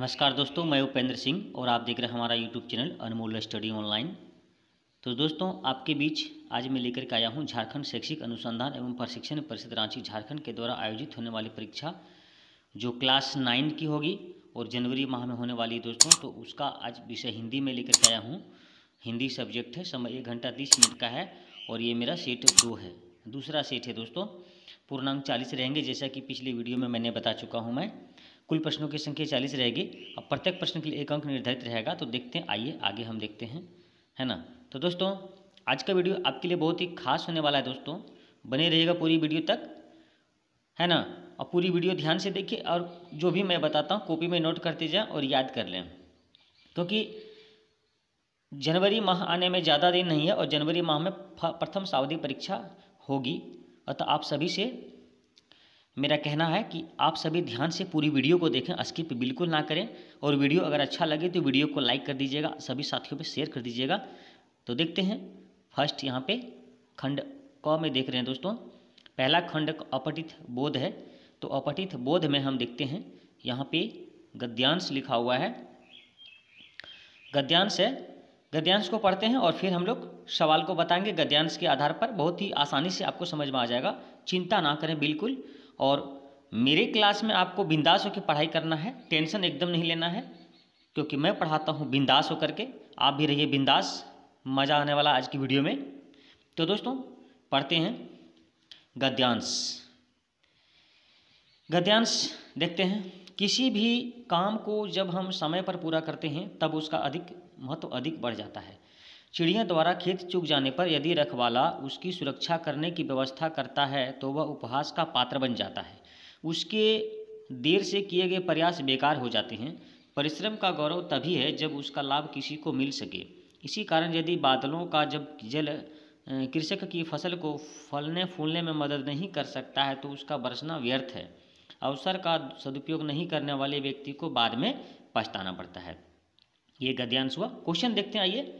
नमस्कार दोस्तों, मैं उपेंद्र सिंह और आप देख रहे हैं हमारा यूट्यूब चैनल अनमोल स्टडी ऑनलाइन। तो दोस्तों, आपके बीच आज मैं लेकर के आया हूं झारखंड शैक्षिक अनुसंधान एवं प्रशिक्षण परिषद रांची झारखंड के द्वारा आयोजित होने वाली परीक्षा जो क्लास 9 की होगी और जनवरी माह में होने वाली है दोस्तों। तो उसका आज विषय हिंदी में लेकर के आया हूँ। हिंदी सब्जेक्ट है, समय 1 घंटा 30 मिनट का है और ये मेरा सेट 2 है, दूसरा सेट है दोस्तों। पूर्णांक 40 रहेंगे, जैसा कि पिछले वीडियो में मैंने बता चुका हूँ। मैं कुल प्रश्नों की संख्या 40 रहेगी। अब प्रत्येक प्रश्न के लिए 1 अंक निर्धारित रहेगा। तो देखते हैं, आइए आगे हम देखते हैं, है ना। तो दोस्तों, आज का वीडियो आपके लिए बहुत ही खास होने वाला है दोस्तों। बने रहिएगा पूरी वीडियो तक, है ना। और पूरी वीडियो ध्यान से देखिए और जो भी मैं बताता हूँ कॉपी में नोट करते जाएं और याद कर लें, क्योंकि जनवरी माह आने में ज़्यादा दिन नहीं है और जनवरी माह में प्रथम सावधि परीक्षा होगी। अतः आप सभी से मेरा कहना है कि आप सभी ध्यान से पूरी वीडियो को देखें, स्किप बिल्कुल ना करें। और वीडियो अगर अच्छा लगे तो वीडियो को लाइक कर दीजिएगा, सभी साथियों पे शेयर कर दीजिएगा। तो देखते हैं, फर्स्ट यहाँ पे खंड क में देख रहे हैं दोस्तों। पहला खंड अपठित बोध है। तो अपठित बोध में हम देखते हैं यहाँ पे गद्यांश लिखा हुआ है। गद्यांश है, गद्यांश को पढ़ते हैं और फिर हम लोग सवाल को बताएंगे। गद्यांश के आधार पर बहुत ही आसानी से आपको समझ में आ जाएगा, चिंता ना करें बिल्कुल। और मेरे क्लास में आपको बिंदास होकर पढ़ाई करना है, टेंशन एकदम नहीं लेना है, क्योंकि मैं पढ़ाता हूँ बिंदास होकर के। आप भी रहिए बिंदास, मज़ा आने वाला आज की वीडियो में। तो दोस्तों, पढ़ते हैं गद्यांश। गद्यांश देखते हैं। किसी भी काम को जब हम समय पर पूरा करते हैं तब उसका महत्व अधिक बढ़ जाता है। चिड़िया द्वारा खेत चूक जाने पर यदि रखवाला उसकी सुरक्षा करने की व्यवस्था करता है तो वह उपहास का पात्र बन जाता है। उसके देर से किए गए प्रयास बेकार हो जाते हैं। परिश्रम का गौरव तभी है जब उसका लाभ किसी को मिल सके। इसी कारण यदि बादलों का जब जल कृषक की फसल को फलने फूलने में मदद नहीं कर सकता है तो उसका बरसना व्यर्थ है। अवसर का सदुपयोग नहीं करने वाले व्यक्ति को बाद में पछताना पड़ता है। ये गद्यांश हुआ। क्वेश्चन देखते हैं, आइए।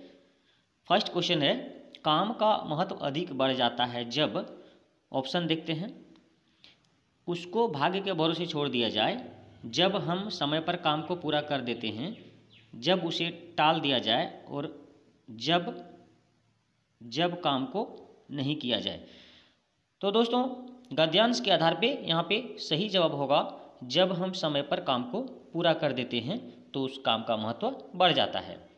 फर्स्ट क्वेश्चन है, काम का महत्व अधिक बढ़ जाता है जब, ऑप्शन देखते हैं, उसको भाग्य के भरोसे छोड़ दिया जाए, जब हम समय पर काम को पूरा कर देते हैं, जब उसे टाल दिया जाए और जब काम को नहीं किया जाए। तो दोस्तों, गद्यांश के आधार पे यहाँ पे सही जवाब होगा जब हम समय पर काम को पूरा कर देते हैं तो उस काम का महत्व बढ़ जाता है।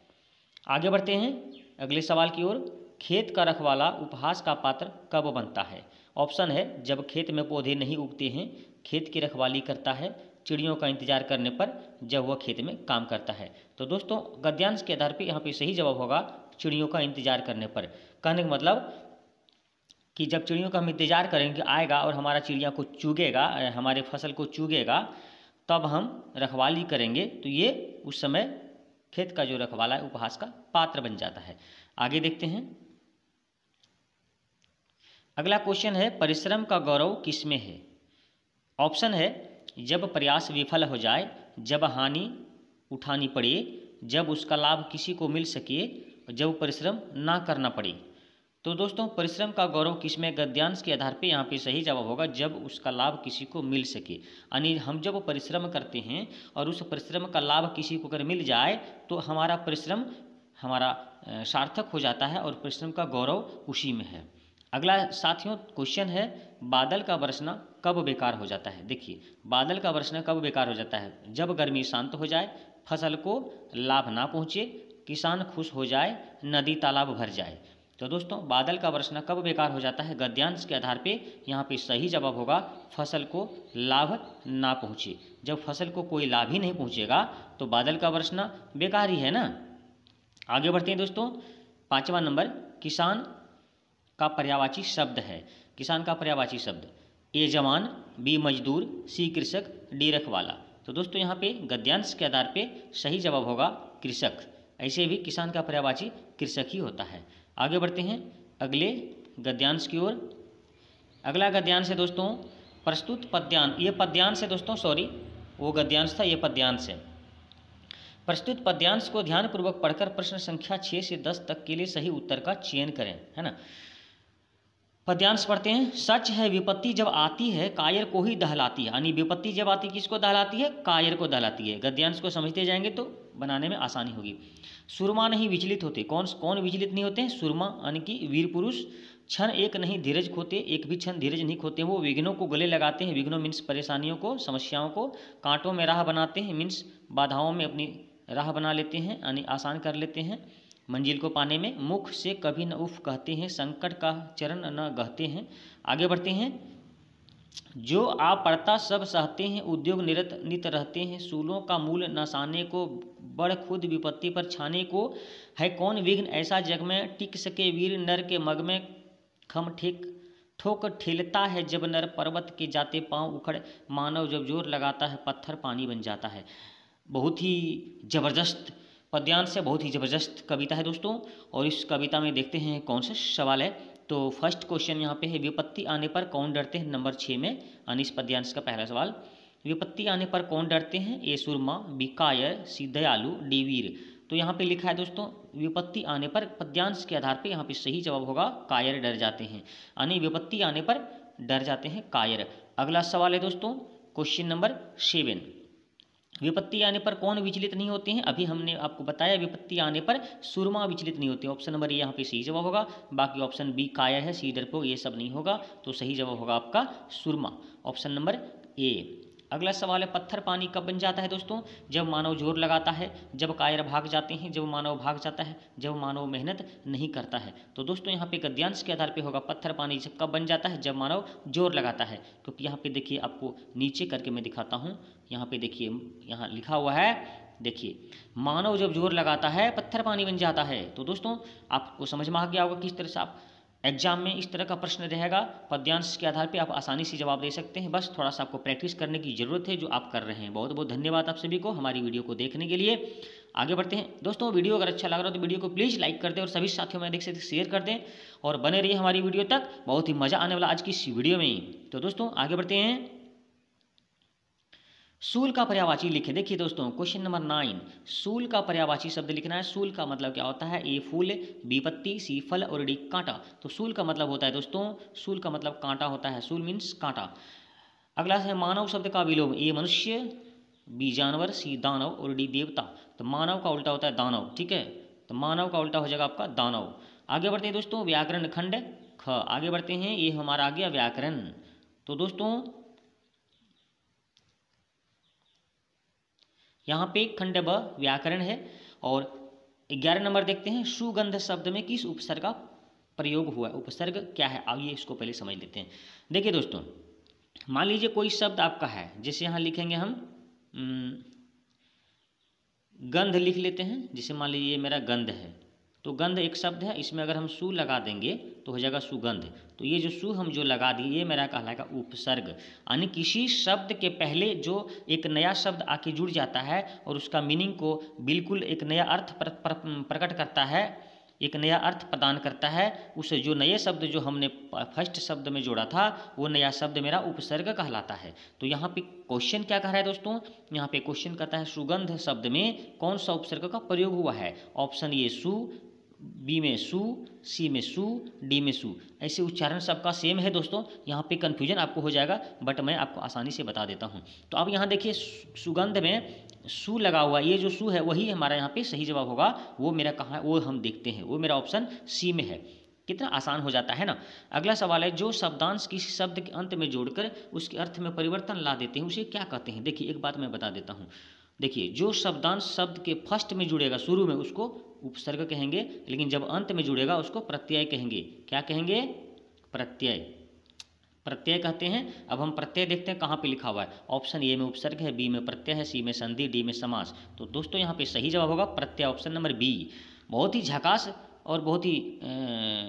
आगे बढ़ते हैं अगले सवाल की ओर। खेत का रखवाला उपहास का पात्र कब बनता है? ऑप्शन है, जब खेत में पौधे नहीं उगते हैं, खेत की रखवाली करता है, चिड़ियों का इंतजार करने पर, जब वह खेत में काम करता है। तो दोस्तों, गद्यांश के आधार पे यहाँ पे सही जवाब होगा चिड़ियों का इंतजार करने पर। कहने का मतलब कि जब चिड़ियों का हम इंतजार करेंगे, आएगा और हमारा चिड़िया को चुगेगा, हमारे फसल को चुगेगा, तब हम रखवाली करेंगे तो ये उस समय खेत का जो रखवाला है उपहास का पात्र बन जाता है। आगे देखते हैं। अगला क्वेश्चन है, परिश्रम का गौरव किसमें है? ऑप्शन है, जब प्रयास विफल हो जाए, जब हानि उठानी पड़े, जब उसका लाभ किसी को मिल सके, जब परिश्रम ना करना पड़े। तो दोस्तों, परिश्रम का गौरव किसमें? गद्यांश के आधार पे यहाँ पे सही जवाब होगा जब उसका लाभ किसी को मिल सके। यानी हम जब परिश्रम करते हैं और उस परिश्रम का लाभ किसी को अगर मिल जाए तो हमारा परिश्रम सार्थक हो जाता है और परिश्रम का गौरव उसी में है। अगला साथियों क्वेश्चन है, बादल का बरसना कब बेकार हो जाता है? देखिए, बादल का बरसना कब बेकार हो जाता है? जब गर्मी शांत हो जाए, फसल को लाभ ना पहुँचे, किसान खुश हो जाए, नदी तालाब भर जाए। तो दोस्तों, बादल का बरसना कब बेकार हो जाता है? गद्यांश के आधार पे यहाँ पे सही जवाब होगा फसल को लाभ ना पहुँचे। जब फसल को कोई लाभ ही नहीं पहुँचेगा तो बादल का बरसना बेकार ही है ना। आगे बढ़ते हैं दोस्तों। 5वां नंबर, किसान का पर्यायवाची शब्द है। किसान का पर्यायवाची शब्द, ए जवान, बी मजदूर, सी कृषक, डी रखवाला। तो दोस्तों, यहाँ पे गद्यांश के आधार पे सही जवाब होगा कृषक। ऐसे भी किसान का पर्यायवाची कृषक ही होता है। आगे बढ़ते हैं अगले गद्यांश की ओर। अगला गद्यांश है दोस्तों, प्रस्तुत पद्यांश। ये पद्यांश है दोस्तों, सॉरी, वो गद्यांश था, ये पद्यांश है। प्रस्तुत पद्यांश को ध्यानपूर्वक पढ़कर प्रश्न संख्या 6 से 10 तक के लिए सही उत्तर का चयन करें, है ना। पद्यांश पढ़ते हैं। सच है विपत्ति जब आती है कायर को ही दहलाती है, यानी विपत्ति जब आती है किसको दहलाती है? कायर को दहलाती है। गद्यांश को समझते जाएंगे तो बनाने में आसानी होगी। सुरमा नहीं विचलित होते, कौन कौन विचलित नहीं होते हैं? सुरमा यानी कि वीर पुरुष। क्षण एक नहीं धीरज खोते, एक भी क्षण धीरज नहीं खोते, वो विघ्नों को गले लगाते हैं। विघ्नों मीन्स परेशानियों को, समस्याओं को। कांटों में राह बनाते हैं मीन्स बाधाओं में अपनी राह बना लेते हैं, यानी आसान कर लेते हैं मंजिल को पाने में। मुख से कभी न उफ कहते हैं, संकट का चरण न गहते हैं। आगे बढ़ते हैं। जो आप पड़ता सब सहते हैं, उद्योग निरत नित रहते हैं। सूलों का मूल नसाने को, बड़ खुद विपत्ति पर छाने को। है कौन विघ्न ऐसा जग में, टिक सके वीर नर के मग में। खम ठोक ठेलता है जब नर, पर्वत के जाते पांव उखड़। मानव जब जोर लगाता है, पत्थर पानी बन जाता है। बहुत ही जबरदस्त पद्यांश है, बहुत ही ज़बरदस्त कविता है दोस्तों। और इस कविता में देखते हैं कौन सा सवाल है। तो फर्स्ट क्वेश्चन यहाँ पे है, विपत्ति आने पर कौन डरते हैं? नंबर 6 में, यानी इस पद्यांश का पहला सवाल। विपत्ति आने पर कौन डरते हैं? ए सुरमा, बी कायर, सी दयालु, डी वीर। तो यहाँ पे लिखा है दोस्तों, विपत्ति आने पर, पद्यांश के आधार पे यहाँ पे सही जवाब होगा कायर डर जाते हैं, यानी विपत्ति आने पर डर जाते हैं कायर। अगला सवाल है दोस्तों क्वेश्चन नंबर 7, विपत्ति आने पर कौन विचलित नहीं होते हैं? अभी हमने आपको बताया विपत्ति आने पर सुरमा विचलित नहीं होते। ऑप्शन नंबर ए यहाँ पे सही जवाब होगा। बाकी ऑप्शन बी कायर है, सी डरपोक, ये सब नहीं होगा। तो सही जवाब होगा आपका सुरमा, ऑप्शन नंबर ए। अगला सवाल है, पत्थर पानी कब बन जाता है दोस्तों? जब मानव जोर लगाता है, जब कायर भाग जाते हैं, जब मानव भाग जाता है, जब मानव मेहनत नहीं करता है। तो दोस्तों यहाँ पे गद्यांश के आधार पे होगा पत्थर पानी जब कब बन जाता है? जब मानव जोर लगाता है। क्योंकि यहाँ पे देखिए, आपको नीचे करके मैं दिखाता हूँ। यहाँ पे देखिए, यहाँ लिखा हुआ है, देखिए, मानव जब जोर लगाता है पत्थर पानी बन जाता है। तो दोस्तों आपको समझ में आ गया होगा किस तरह से आप एग्जाम में इस तरह का प्रश्न रहेगा, पद्यांश के आधार पे आप आसानी से जवाब दे सकते हैं। बस थोड़ा सा आपको प्रैक्टिस करने की ज़रूरत है, जो आप कर रहे हैं। बहुत बहुत धन्यवाद आप सभी को हमारी वीडियो को देखने के लिए। आगे बढ़ते हैं दोस्तों। वीडियो अगर अच्छा लग रहा हो तो वीडियो को प्लीज़ लाइक कर दें और सभी साथियों में देख सकते शेयर कर दें और बने रहिए हमारी वीडियो तक। बहुत ही मज़ा आने वाला आज की इस वीडियो में। तो दोस्तों आगे बढ़ते हैं। सूल का पर्यायवाची लिखे। देखिए दोस्तों क्वेश्चन नंबर 9, सूल का पर्यायवाची शब्द लिखना है। सूल का मतलब क्या होता है? ए फूल, बी पत्ती, सी फल और डी कांटा। तो सूल का मतलब होता है दोस्तों, सूल का मतलब कांटा होता है। सूल मीन्स कांटा। अगला है मानव शब्द का विलोम। ए मनुष्य, बी जानवर, सी दानव और डी देवता। तो मानव का उल्टा होता है दानव, ठीक है। तो मानव का उल्टा हो जाएगा आपका दानव। आगे बढ़ते हैं दोस्तों, व्याकरण खंड ख। आगे बढ़ते हैं, ये हमारा आ गया व्याकरण। तो दोस्तों यहाँ पे खंड ब व्याकरण है। और 11 नंबर देखते हैं, सुगंध शब्द में किस उपसर्ग का प्रयोग हुआ है? उपसर्ग क्या है? आइए इसको पहले समझ लेते हैं। देखिए दोस्तों, मान लीजिए कोई शब्द आपका है, जैसे यहाँ लिखेंगे हम गंध लिख लेते हैं। जैसे मान लीजिए ये मेरा गंध है, तो गंध एक शब्द है, इसमें अगर हम सु लगा देंगे तो हो जाएगा सुगंध। तो ये जो सु हम जो लगा दिए, ये मेरा कहलाएगा उपसर्ग। यानी किसी शब्द के पहले जो एक नया शब्द आके जुड़ जाता है और उसका मीनिंग को बिल्कुल एक नया अर्थ प्रकट करता है, एक नया अर्थ प्रदान करता है। उस जो नए शब्द जो हमने फर्स्ट शब्द में जोड़ा था, वो नया शब्द मेरा उपसर्ग कहलाता है। तो यहाँ पे क्वेश्चन क्या कह रहा है दोस्तों? यहाँ पे क्वेश्चन कहता है सुगंध शब्द में कौन सा उपसर्ग का प्रयोग हुआ है? ऑप्शन ए सु, बी में सु, सी में सु, डी में सु। ऐसे उच्चारण सबका सेम है दोस्तों। यहाँ पे कन्फ्यूजन आपको हो जाएगा, बट मैं आपको आसानी से बता देता हूँ। तो अब यहाँ देखिए, सुगंध में सु लगा हुआ, ये जो सु है वही हमारा यहाँ पे सही जवाब होगा। वो मेरा कहाँ है वो हम देखते हैं, वो मेरा ऑप्शन सी में है। कितना आसान हो जाता है ना। अगला सवाल है, जो शब्दांश किसी शब्द के अंत में जोड़कर उसके अर्थ में परिवर्तन ला देते हैं, उसे क्या कहते हैं? देखिए एक बात मैं बता देता हूँ। देखिए, जो शब्दांश शब्द के फर्स्ट में जुड़ेगा, शुरू में, उसको उपसर्ग कहेंगे, लेकिन जब अंत में जुड़ेगा उसको प्रत्यय कहेंगे। क्या कहेंगे? प्रत्यय, प्रत्यय कहते हैं। अब हम प्रत्यय देखते हैं कहाँ पे लिखा हुआ है। ऑप्शन ए में उपसर्ग है, बी में प्रत्यय है, सी में संधि, डी में समास। तो दोस्तों यहाँ पे सही जवाब होगा प्रत्यय, ऑप्शन नंबर बी। बहुत ही झकास और बहुत ही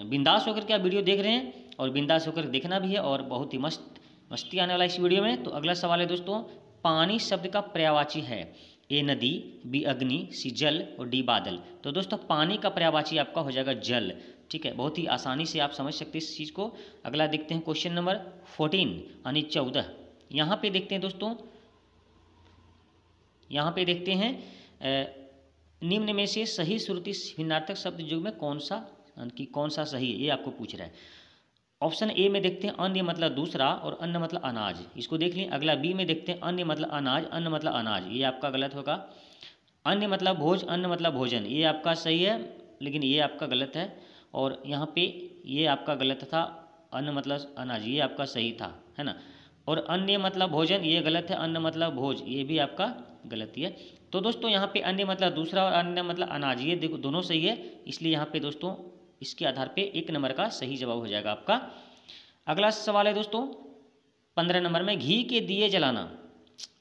बिंदास होकर के आप वीडियो देख रहे हैं, और बिंदास होकर देखना भी है, और बहुत ही मस्ती आने वाला इस वीडियो में। तो अगला सवाल है दोस्तों, पानी शब्द का पर्यायवाची है। ए नदी, बी अग्नि, सी जल और डी बादल। तो दोस्तों पानी का पर्यायवाची आपका हो जाएगा जल, ठीक है। बहुत ही आसानी से आप समझ सकते हैं इस चीज़ को। अगला देखते हैं क्वेश्चन नंबर 14 यानी 14। यहाँ पे देखते हैं दोस्तों, यहाँ पे देखते हैं निम्न में से सही श्रुति भिन्नार्थक शब्द युग में कौन सा सही है, ये आपको पूछ रहा है। ऑप्शन ए में देखते हैं अन्य मतलब दूसरा और अन्न मतलब अनाज, इसको देख लें। अगला बी में देखते हैं अन्य मतलब अनाज, अन्न मतलब अनाज, ये आपका गलत होगा। अन्य मतलब भोज, अन्न मतलब भोजन, ये आपका सही है, लेकिन ये आपका गलत है। और यहाँ पे ये आपका गलत था, अन्न मतलब अनाज, ये आपका सही था, है ना। और अन्य मतलब भोजन ये गलत है, अन्न मतलब भोज ये भी आपका गलती है। तो दोस्तों यहाँ पे अन्य मतलब दूसरा और अन्य मतलब अनाज ये देखो दोनों सही है, इसलिए यहाँ पे दोस्तों इसके आधार पे 1 नंबर का सही जवाब हो जाएगा आपका। अगला सवाल है दोस्तों 15 नंबर में, घी के दिए जलाना।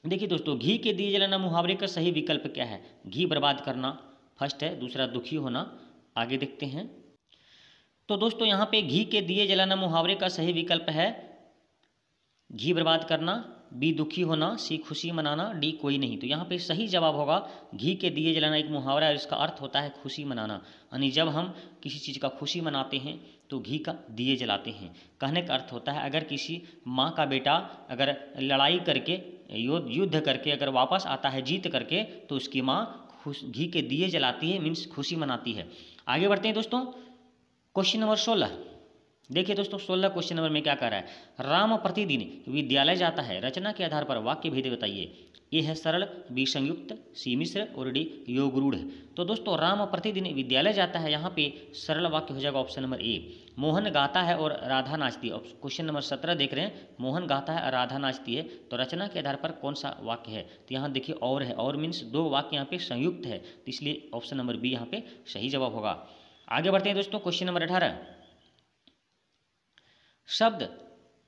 देखिए दोस्तों, घी के दिए जलाना मुहावरे का सही विकल्प क्या है? घी बर्बाद करना फर्स्ट है, दूसरा दुखी होना। आगे देखते हैं। तो दोस्तों यहाँ पे घी के दिए जलाना मुहावरे का सही विकल्प है घी बर्बाद करना, बी दुखी होना, सी खुशी मनाना, डी कोई नहीं। तो यहाँ पे सही जवाब होगा घी के दिए जलाना। एक मुहावरा है, इसका अर्थ होता है खुशी मनाना, यानी जब हम किसी चीज़ का खुशी मनाते हैं तो घी का दिए जलाते हैं। कहने का अर्थ होता है अगर किसी माँ का बेटा अगर लड़ाई करके युद्ध करके अगर वापस आता है जीत करके, तो उसकी माँ घी के दिए जलाती है, मीन्स खुशी मनाती है। आगे बढ़ते हैं दोस्तों, क्वेश्चन नंबर 16। देखिए दोस्तों 16 क्वेश्चन नंबर में क्या कर रहा है, राम प्रतिदिन विद्यालय जाता है, रचना के आधार पर वाक्य भेद बताइए। ए है सरल, बी संयुक्त, सी मिश्र और डी योगरूढ़। तो दोस्तों राम प्रतिदिन विद्यालय जाता है, यहाँ पे सरल वाक्य हो जाएगा ऑप्शन नंबर ए। मोहन गाता है और राधा नाचती है। क्वेश्चन नंबर 17 देख रहे हैं, मोहन गाता है और राधा नाचती है, तो रचना के आधार पर कौन सा वाक्य है? तो यहाँ देखिए और है, और मीन्स 2 वाक्य यहाँ पे संयुक्त है, तो इसलिए ऑप्शन नंबर बी यहाँ पे सही जवाब होगा। आगे बढ़ते हैं दोस्तों, क्वेश्चन नंबर 18। शब्द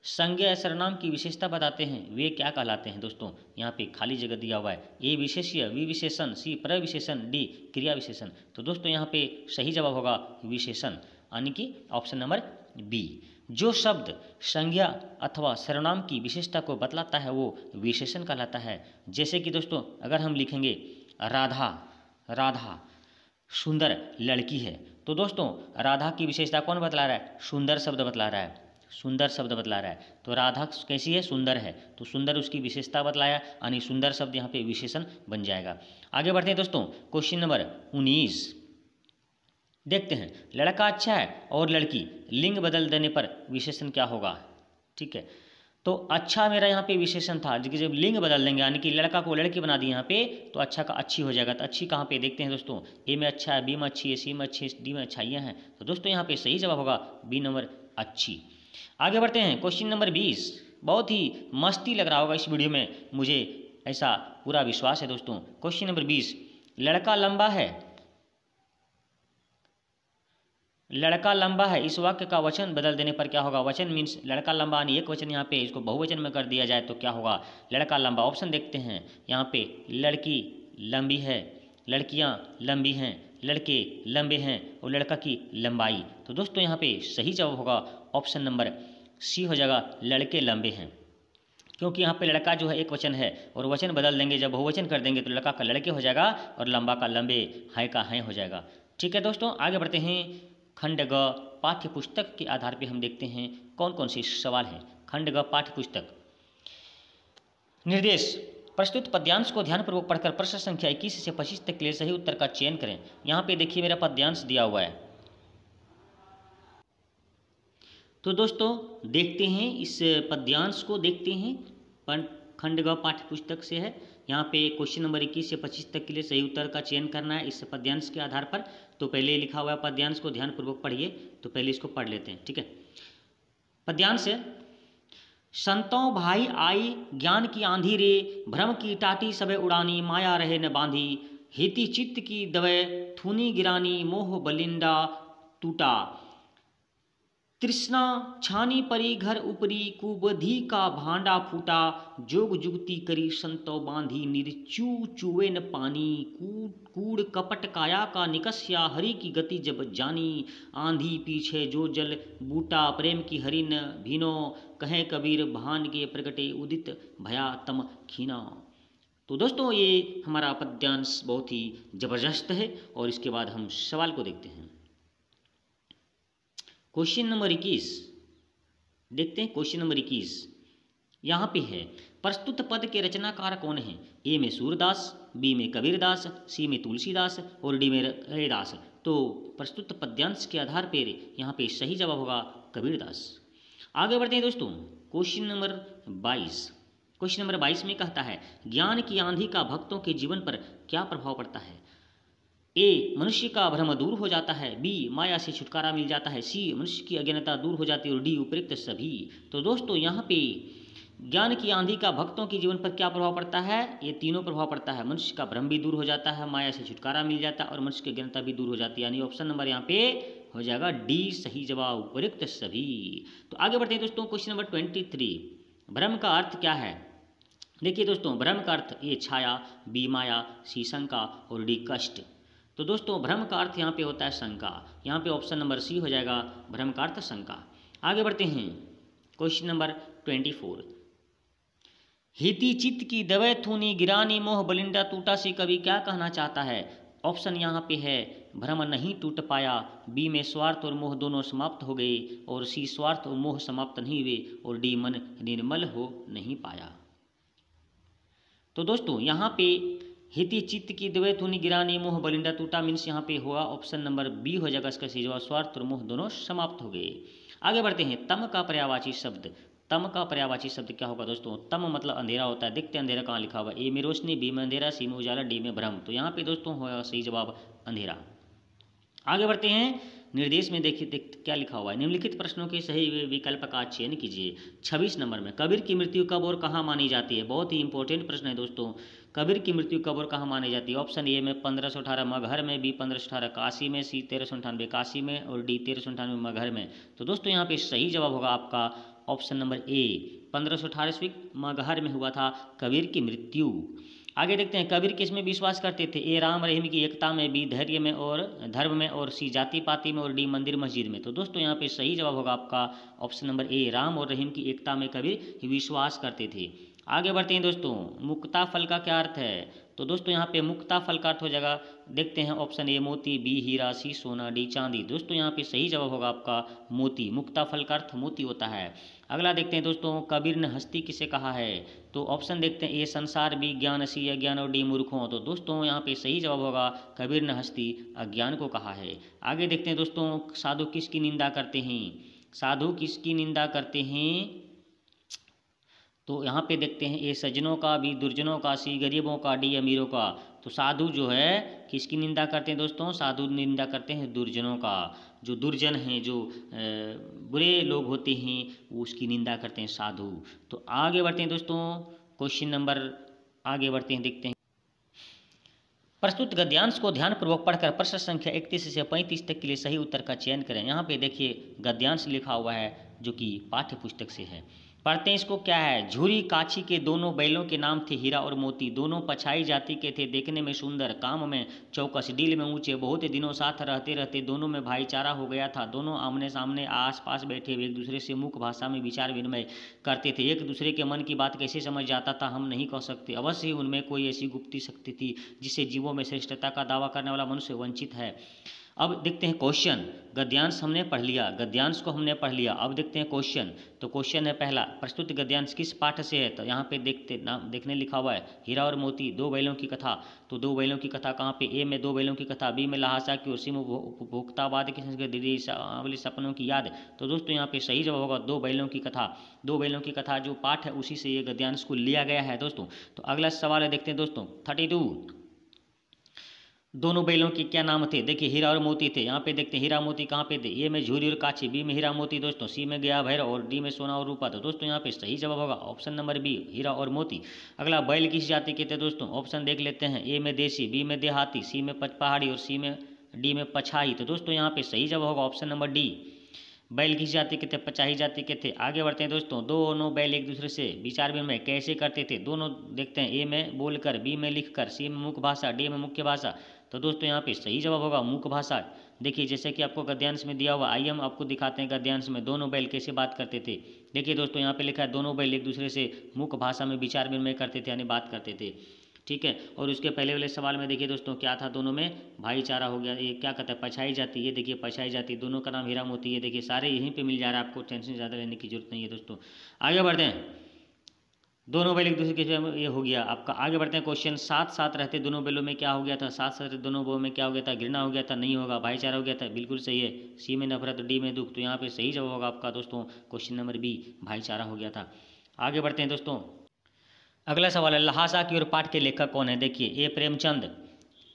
संज्ञा या सर्वनाम की विशेषता बताते हैं, वे क्या कहलाते हैं? दोस्तों यहाँ पे खाली जगह दिया हुआ है, ए विशेष्य, बी विशेषण, सी प्रविशेषण, डी क्रिया विशेषण। तो दोस्तों यहाँ पे सही जवाब होगा विशेषण, यानी कि ऑप्शन नंबर बी। जो शब्द संज्ञा अथवा सर्वनाम की विशेषता को बतलाता है वो विशेषण कहलाता है। जैसे कि दोस्तों अगर हम लिखेंगे राधा, राधा सुंदर लड़की है, तो दोस्तों राधा की विशेषता कौन बतला रहा है? सुंदर शब्द बतला रहा है, सुंदर शब्द बतला रहा है। तो राधा कैसी है? सुंदर है, तो सुंदर उसकी विशेषता बतलाया, यानी सुंदर शब्द यहाँ पे विशेषण बन जाएगा। आगे बढ़ते हैं दोस्तों, क्वेश्चन नंबर 19 देखते हैं। लड़का अच्छा है और लड़की लिंग बदल देने पर विशेषण क्या होगा? ठीक है, तो अच्छा मेरा यहाँ पे विशेषण था, जब लिंग बदल देंगे यानी कि लड़का को लड़की बना दी यहाँ पे, तो अच्छा का अच्छी हो जाएगा। तो अच्छी कहाँ पे देखते हैं दोस्तों, ए में अच्छा है, बी में अच्छी है, सी में अच्छी है, डी में अच्छाइयाँ हैं। तो दोस्तों यहाँ पे सही जवाब होगा बी नंबर अच्छी। आगे बढ़ते हैं, क्वेश्चन नंबर 20। बहुत ही मस्ती लग रहा होगा इस वीडियो में, मुझे ऐसा पूरा विश्वास है दोस्तों। क्वेश्चन नंबर 20, लड़का लंबा है, लड़का लंबा है, इस वाक्य का वचन बदल देने पर क्या होगा? वचन मीन्स लड़का लंबा यानी एक वचन, यहाँ पे इसको बहुवचन में कर दिया जाए तो क्या होगा? लड़का लंबा। ऑप्शन देखते हैं, यहाँ पे लड़की लंबी है, लड़कियाँ लंबी हैं, लड़के लंबे हैं और लड़का की लंबाई। तो दोस्तों यहाँ पे सही जवाब होगा ऑप्शन नंबर सी हो जाएगा, लड़के लंबे हैं। क्योंकि यहाँ पे लड़का जो है एक वचन है और वचन बदल देंगे, जब बहुवचन कर देंगे तो लड़का का लड़के हो जाएगा और लंबा का लंबे, है का हैं हो जाएगा। ठीक है दोस्तों, आगे बढ़ते हैं। खंड ग पाठ्य पुस्तक के आधार पे हम देखते हैं कौन कौन से सवाल हैं। खंड ग पाठ्य पुस्तक निर्देश, प्रस्तुत पद्यांश को ध्यानपूर्वक पढ़कर प्रश्न संख्या 21 से 25 तक के लिए सही उत्तर का चयन करें। यहाँ पे देखिए मेरा पद्यांश दिया हुआ है, तो दोस्तों देखते हैं इस पद्यांश को, देखते हैं। खंड ग पाठ्य पुस्तक से है, यहाँ पे क्वेश्चन नंबर 21 से 25 तक के लिए सही उत्तर का चयन करना है इस पद्यांश के आधार पर। तो पहले लिखा हुआ है पद्यांश को ध्यानपूर्वक पढ़िए, तो पहले इसको पढ़ लेते हैं। ठीक है, पद्यांश है, संतों भाई आई ज्ञान की आंधी रे, भ्रम की टाटी सबे उड़ानी, माया रहे न बांधी, हिति चित्त की दवे थूनी गिरानी, मोह बलिंदा टूटा, तृष्णा छानी परी घर उपरी, कुबधी का भांडा फूटा, जोग जुगती करी संतो बांधी, निर्चू चुवे न पानी, कूड़ कपट काया का निकस्या, हरि की गति जब जानी, आंधी पीछे जो जल बूटा, प्रेम की हरि न भीनो, कहे कबीर भान के प्रगटे, उदित भया तम खीना। तो दोस्तों ये हमारा पद्यांश बहुत ही जबरदस्त है और इसके बाद हम सवाल को देखते हैं। क्वेश्चन नंबर 21 देखते हैं। क्वेश्चन नंबर 21 यहाँ पे है, प्रस्तुत पद के रचनाकार कौन है? ए में सूरदास, बी में कबीरदास, सी में तुलसीदास और डी में रैदास। तो प्रस्तुत पद्यांश के आधार पर यहाँ पे सही जवाब होगा कबीरदास। आगे बढ़ते हैं दोस्तों, क्वेश्चन नंबर 22। क्वेश्चन नंबर 22 में कहता है ज्ञान की आंधी का भक्तों के जीवन पर क्या प्रभाव पड़ता है। ए, मनुष्य का भ्रम दूर हो जाता है, बी, माया से छुटकारा मिल जाता है, सी, मनुष्य की अज्ञानता दूर हो जाती है, और डी, उपयुक्त सभी। तो दोस्तों यहाँ पे ज्ञान की आंधी का भक्तों के जीवन पर क्या प्रभाव पड़ता है, ये तीनों प्रभाव पड़ता है। मनुष्य का भ्रम भी दूर हो जाता है, माया से छुटकारा मिल जाता है, और मनुष्य की अज्ञानता भी दूर हो जाती है। यानी ऑप्शन नंबर यहाँ पे हो जाएगा डी सही जवाब, उपयुक्त सभी। तो आगे बढ़ते हैं दोस्तों, क्वेश्चन नंबर 23। भ्रम का अर्थ क्या है। देखिए दोस्तों, भ्रम का अर्थ ए छाया, बी माया, सी शंका, और डी कष्ट। तो दोस्तों भ्रम का अर्थ यहाँ पे होता है शंका। यहाँ पे ऑप्शन नंबर सी हो जाएगा, भ्रम का अर्थ शंका। आगे बढ़ते हैं, क्वेश्चन नंबर 24। हिति चित्त की दवै थूनी गिरानी मोह बलिंडा टूटा से कवि क्या कहना चाहता है। ऑप्शन यहाँ पे है भ्रम नहीं टूट पाया, बी में स्वार्थ और मोह दोनों समाप्त हो गए, और सी स्वार्थ और मोह समाप्त नहीं हुए, और डी मन निर्मल हो नहीं पाया। तो दोस्तों यहाँ पे हिति चित्त की द्वै थूनी गिरानी मोह बलिंडा टूटा मीन्स यहाँ पे हुआ ऑप्शन नंबर बी हो जाएगा इसका सही जवाब, स्वार्थ और मोह दोनों समाप्त हो गए। आगे बढ़ते हैं, तम का पर्यायवाची शब्द। तम का पर्यायवाची शब्द क्या होगा दोस्तों। तम मतलब अंधेरा होता है, देखते अंधेरा कहाँ लिखा हुआ है, ए में रोशनी, बी में अंधेरा, सी में उजाला, डी में भ्रम। तो यहाँ पे दोस्तों होगा सही जवाब अंधेरा। आगे बढ़ते हैं, निर्देश में देखिए क्या लिखा हुआ है। निम्नलिखित प्रश्नों के सही विकल्प का चयन कीजिए। 26 नंबर में कबीर की मृत्यु कब और कहाँ मानी जाती है। बहुत ही इंपॉर्टेंट प्रश्न है दोस्तों, कबीर की मृत्यु कब और कहाँ मानी जाती है। ऑप्शन ए में 1518 मगहर में, बी 1518 काशी में, सी 1398 काशी में, और डी 1398 मगहर में। तो दोस्तों यहाँ पे सही जवाब होगा आपका ऑप्शन नंबर ए, 1518 मगहर में हुआ था कबीर की मृत्यु। आगे देखते हैं, कबीर किस में विश्वास करते थे। ए राम रहीम की एकता में, बी धैर्य में और धर्म में, और सी जाति पाति में, और डी मंदिर मस्जिद में। तो दोस्तों यहाँ पे सही जवाब होगा आपका ऑप्शन नंबर ए, राम और रहीम की एकता में कबीर विश्वास करते थे। आगे बढ़ते हैं दोस्तों, मुक्ता फल का क्या अर्थ है। तो दोस्तों यहाँ पे मुक्ता फल का अर्थ हो जाएगा, देखते हैं ऑप्शन ए मोती, बी हीरा, सी सोना, डी चांदी। दोस्तों यहाँ पे सही जवाब होगा आपका मोती, मुक्ता फल का अर्थ मोती होता है। अगला देखते हैं दोस्तों, कबीर ने हस्ती किसे कहा है। तो ऑप्शन देखते हैं ए संसार, बी ज्ञान, सी अज्ञान, और डी मूर्खों। तो दोस्तों यहाँ पे सही जवाब होगा कबीर ने हस्ती अज्ञान को कहा है। आगे देखते हैं दोस्तों, साधु किसकी निंदा करते हैं। साधु किसकी निंदा करते हैं। तो यहाँ पे देखते हैं ए सज्जनों का, बी दुर्जनों का, सी गरीबों का, डी अमीरों का। तो साधु जो है किसकी निंदा करते हैं दोस्तों, साधु निंदा करते हैं दुर्जनों का। जो दुर्जन हैं, जो बुरे लोग होते हैं, वो उसकी निंदा करते हैं साधु। तो आगे बढ़ते हैं दोस्तों, क्वेश्चन नंबर आगे बढ़ते हैं, देखते हैं। प्रस्तुत गद्यांश को ध्यानपूर्वक पढ़कर प्रश्न संख्या 31 से 35 तक के लिए सही उत्तर का चयन करें। यहाँ पे देखिए गद्यांश लिखा हुआ है जो कि पाठ्य पुस्तक से है। पढ़ते हैं इसको। क्या है, झूरी काछी के दोनों बैलों के नाम थे हीरा और मोती, दोनों पछाई जाति के थे, देखने में सुंदर, काम में चौकस, डील में ऊंचे, बहुत दिनों साथ रहते रहते दोनों में भाईचारा हो गया था। दोनों आमने सामने आस पास बैठे हुए एक दूसरे से मुख्य भाषा में विचार विनिमय करते थे। एक दूसरे के मन की बात कैसे समझ जाता था हम नहीं कह सकते। अवश्य ही उनमें कोई ऐसी गुप्ती शक्ति थी जिससे जीवों में श्रेष्ठता का दावा करने वाला मनुष्य वंचित है। अब देखते हैं क्वेश्चन। गद्यांश हमने पढ़ लिया, गद्यांश को हमने पढ़ लिया। अब देखते हैं क्वेश्चन। तो क्वेश्चन है पहला, प्रस्तुत गद्यांश किस पाठ से है। तो यहाँ पे देखने लिखा हुआ है हीरा और मोती, दो बैलों की कथा। तो दो बैलों की कथा कहाँ पे, ए में दो बैलों की कथा, बी में लहासा की, और सी में उपभोक्तावाद की संस्कृति सपनों की याद। तो दोस्तों यहाँ पे सही जवाब होगा दो बैलों की कथा। दो बैलों की कथा जो पाठ है उसी से ये गद्यांश को लिया गया है दोस्तों। तो अगला सवाल है, देखते हैं दोस्तों 32। दोनों बैलों के क्या नाम थे। देखिए हीरा और मोती थे। यहाँ पे देखते हैं हीरा मोती कहाँ पे थे। ए में झूरी और काछी, बी में हीरा मोती दोस्तों, सी में गया भैरव, और डी में सोना और रूपा। तो दोस्तों यहाँ पे सही जवाब होगा ऑप्शन नंबर बी, हीरा और मोती। अगला बैल किस जाति के थे दोस्तों। ऑप्शन देख लेते हैं, ए में देसी, बी में देहाती, सी में पचपहाड़ी, और डी में पछाई। तो दोस्तों यहाँ पे सही जवाब होगा ऑप्शन नंबर डी, बैल किस जाति के थे, पचाही जाति के थे। आगे बढ़ते हैं दोस्तों, दोनों बैल एक दूसरे से विचार विनिमय कैसे करते थे। दोनों देखते हैं, ए में बोलकर, बी में लिखकर, सी में मुख्य भाषा, डी में मुख्य भाषा। तो दोस्तों यहाँ पे सही जवाब होगा मुख्य भाषा। देखिए जैसे कि आपको गद्यांश में दिया हुआ, आइए हम आपको दिखाते हैं गद्यांश में दोनों बैल कैसे बात करते थे। देखिए दोस्तों यहाँ पे लिखा है दोनों बैल एक दूसरे से मुख्य भाषा में विचार विनिमय करते थे, यानी बात करते थे। ठीक है, और उसके पहले वाले सवाल में देखिए दोस्तों क्या था, दोनों में भाईचारा हो गया। ये क्या कहता है, पछाई जाती, ये देखिए पछाई जाती, दोनों का नाम हीरा मोती। ये देखिए सारे यहीं पे मिल जा रहा है, आपको टेंशन ज़्यादा लेने की जरूरत नहीं है दोस्तों। आगे बढ़ते हैं, दोनों बैल एक दूसरे के ये हो गया आपका। आगे बढ़ते हैं क्वेश्चन, साथ साथ रहते दोनों बैलों में क्या हो गया था, साथ साथ दोनों बैलों में क्या हो गया था, घृणा हो गया था, नहीं होगा, भाईचारा हो गया था, बिल्कुल सही है। सी में नफरत, डी में दुख, तो यहाँ पे सही जवाब होगा आपका दोस्तों क्वेश्चन नंबर बी, भाईचारा हो गया था। आगे बढ़ते हैं दोस्तों, अगला सवाल है ल्हासा की ओर पाठ के लेखक कौन है। देखिए ए प्रेमचंद,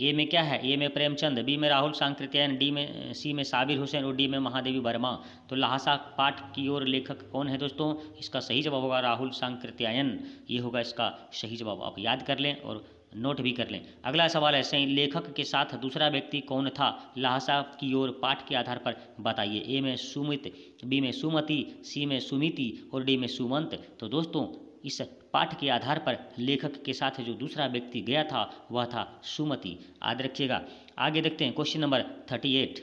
ए में क्या है, ए में प्रेमचंद, बी में राहुल सांकृत्यायन, डी में सी में साबिर हुसैन और डी में महादेवी वर्मा। तो ल्हासा पाठ की ओर लेखक कौन है दोस्तों, इसका सही जवाब होगा राहुल सांकृत्यायन, ये होगा इसका सही जवाब। आप याद कर लें और नोट भी कर लें। अगला सवाल है सही लेखक के साथ दूसरा व्यक्ति कौन था, ल्हासा की ओर पाठ के आधार पर बताइए। ए में सुमित, बी में सुमति, सी में सुमिति और डी में सुमंत। तो दोस्तों इस पाठ के आधार पर लेखक के साथ जो दूसरा व्यक्ति गया था वह था सुमति, याद रखिएगा। आगे देखते हैं क्वेश्चन नंबर 38।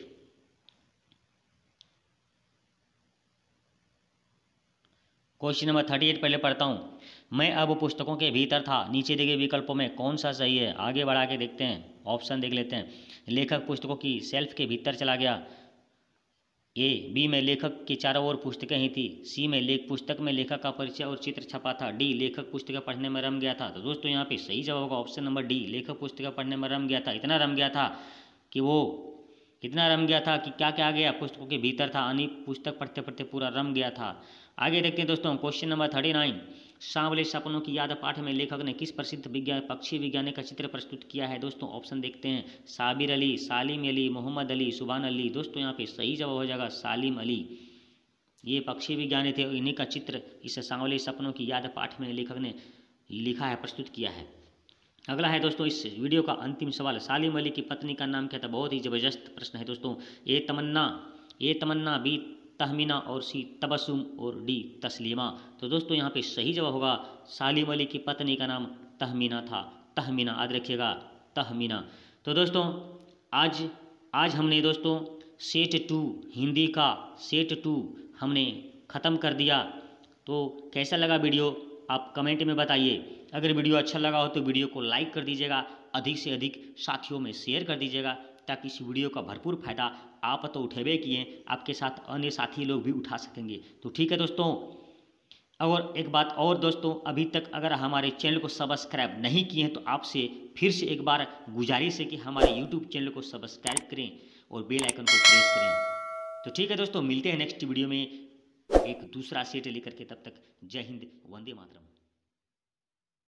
क्वेश्चन नंबर 38 पहले पढ़ता हूँ। मैं अब पुस्तकों के भीतर था, नीचे दिए गए विकल्पों में कौन सा सही है। आगे बढ़ा के देखते हैं, ऑप्शन देख लेते हैं। लेखक पुस्तकों की शेल्फ के भीतर चला गया, ए। बी में लेखक के चारों ओर पुस्तकें ही थी, सी में पुस्तक में लेखक का परिचय और चित्र छपा था, डी लेखक पुस्तकें पढ़ने में रम गया था। तो दोस्तों यहाँ पे सही जवाब होगा ऑप्शन नंबर डी, लेखक पुस्तकें पढ़ने में रम गया था। इतना रम गया था कि वो कितना रम गया था कि क्या क्या आ गया, पुस्तकों के भीतर था, यानी पुस्तक पढ़ते पढ़ते पूरा रम गया था। आगे देखते हैं दोस्तों क्वेश्चन नंबर 39। सांवले सपनों की याद पाठ में लेखक ने किस प्रसिद्ध पक्षी वैज्ञानिक का चित्र प्रस्तुत किया है। दोस्तों ऑप्शन देखते हैं, साबिर अली, सालिम अली, मोहम्मद अली, सुभान अली। दोस्तों यहाँ पे सही जवाब हो जाएगा सालिम अली, ये पक्षी विज्ञानी थे, इन्हीं का चित्र इस सांवले सपनों की याद पाठ में लेखक ने लिखा है, प्रस्तुत किया है। अगला है दोस्तों इस वीडियो का अंतिम सवाल, सालिम अली की पत्नी का नाम क्या था। बहुत ही जबरदस्त प्रश्न है दोस्तों। ए तमन्ना, बी तहमीना और सी तबस्सुम और डी तस्लीमा। तो दोस्तों यहाँ पे सही जवाब होगा सालिम अली की पत्नी का नाम तहमीना था, तहमीना, याद रखिएगा तहमीना। तो दोस्तों आज हमने दोस्तों सेट 2 हिंदी का सेट 2 हमने ख़त्म कर दिया। तो कैसा लगा वीडियो आप कमेंट में बताइए। अगर वीडियो अच्छा लगा हो तो वीडियो को लाइक कर दीजिएगा, अधिक से अधिक साथियों में शेयर कर दीजिएगा, ताकि इस वीडियो का भरपूर फायदा आप तो उठेबे किए, आपके साथ अन्य साथी लोग भी उठा सकेंगे। तो ठीक है दोस्तों, और एक बात और दोस्तों, अभी तक अगर हमारे चैनल को सब्सक्राइब नहीं किए हैं तो आपसे फिर से एक बार गुजारिश है कि हमारे यूट्यूब चैनल को सब्सक्राइब करें और बेल आइकन को प्रेस करें। तो ठीक है दोस्तों, मिलते हैं नेक्स्ट वीडियो में एक दूसरा सेट लेकर के, तब तक जय हिंद, वंदे मातरम।